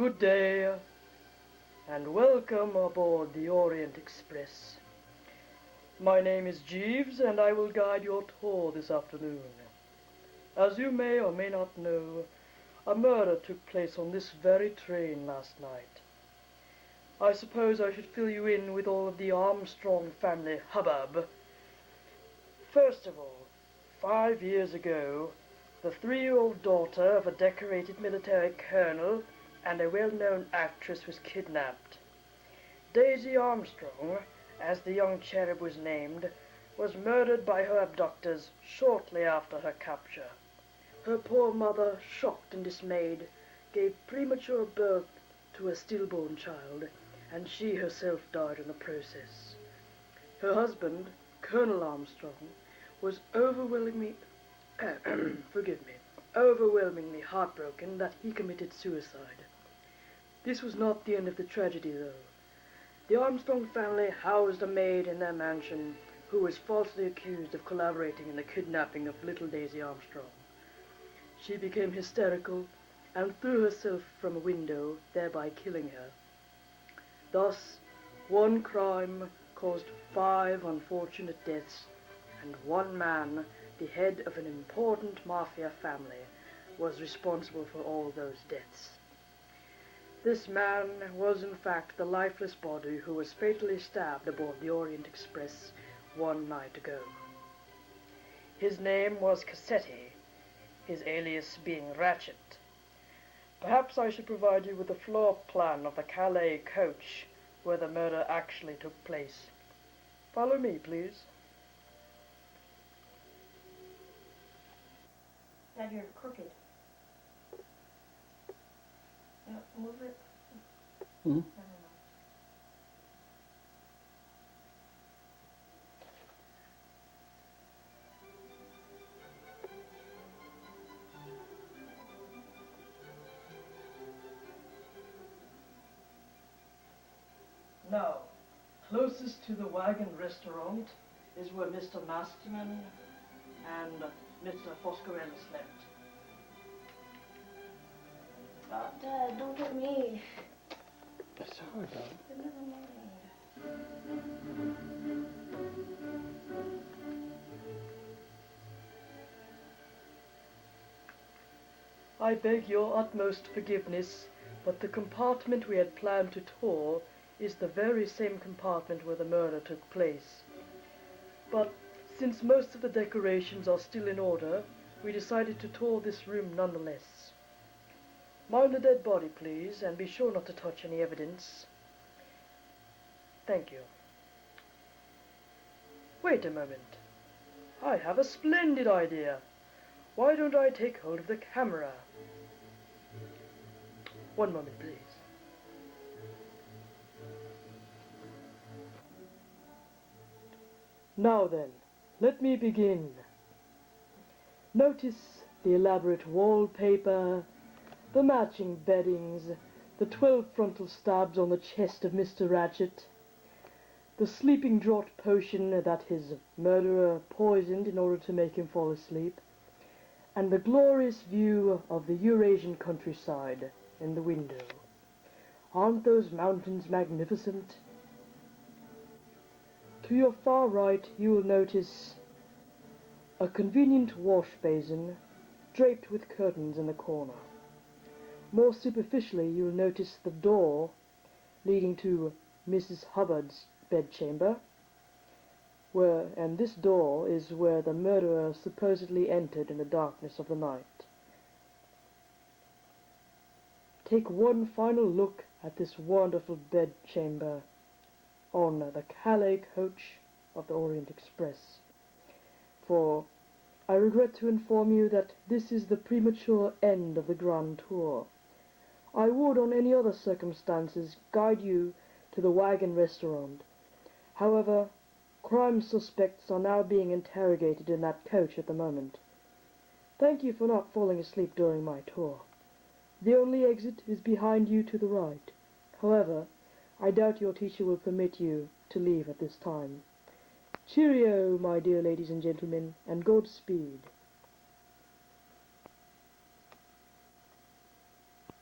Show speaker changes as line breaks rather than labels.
Good day, and welcome aboard the Orient Express. My name is Jeeves, and I will guide your tour this afternoon. As you may or may not know, a murder took place on this very train last night. I suppose I should fill you in with all of the Armstrong family hubbub. First of all, 5 years ago, the 3-year-old daughter of a decorated military colonel and a well-known actress was kidnapped. Daisy Armstrong, as the young cherub was named, was murdered by her abductors shortly after her capture. Her poor mother, shocked and dismayed, gave premature birth to a stillborn child, and she herself died in the process. Her husband, Colonel Armstrong, was overwhelmingly heartbroken that he committed suicide. This was not the end of the tragedy, though. The Armstrong family housed a maid in their mansion who was falsely accused of collaborating in the kidnapping of little Daisy Armstrong. She became hysterical and threw herself from a window, thereby killing her. Thus, one crime caused 5 unfortunate deaths, and one man, the head of an important mafia family, was responsible for all those deaths. This man was in fact the lifeless body who was fatally stabbed aboard the Orient Express one night ago. His name was Cassetti, his alias being Ratchet. Perhaps I should provide you with a floor plan of the Calais coach where the murder actually took place. Follow me, please.
Dad, you're crooked. No, move it.
Mm-hmm.
Never mind.
Now, closest to the wagon restaurant is where Mr. Masterman and Mr. Foscarelli slept.
Oh, Dad, don't hit me.
Sorry, Dad.
But never mind.
I beg your utmost forgiveness, but the compartment we had planned to tour is the very same compartment where the murder took place. But since most of the decorations are still in order, we decided to tour this room nonetheless. Mind the dead body, please, and be sure not to touch any evidence. Thank you. Wait a moment. I have a splendid idea. Why don't I take hold of the camera? One moment, please. Now then, let me begin. Notice the elaborate wallpaper, the matching beddings, the 12 frontal stabs on the chest of Mr. Ratchet, the sleeping draught potion that his murderer poisoned in order to make him fall asleep, and the glorious view of the Eurasian countryside in the window. Aren't those mountains magnificent? To your far right you will notice a convenient wash basin draped with curtains in the corner. More superficially you will notice the door leading to Mrs. Hubbard's bedchamber, and this door is where the murderer supposedly entered in the darkness of the night. Take one final look at this wonderful bedchamber on the Calais coach of the Orient Express, for I regret to inform you that this is the premature end of the grand tour. I would, on any other circumstances, guide you to the wagon restaurant. However, crime suspects are now being interrogated in that coach at the moment. Thank you for not falling asleep during my tour. The only exit is behind you to the right. However, I doubt your teacher will permit you to leave at this time. Cheerio, my dear ladies and gentlemen, and Godspeed.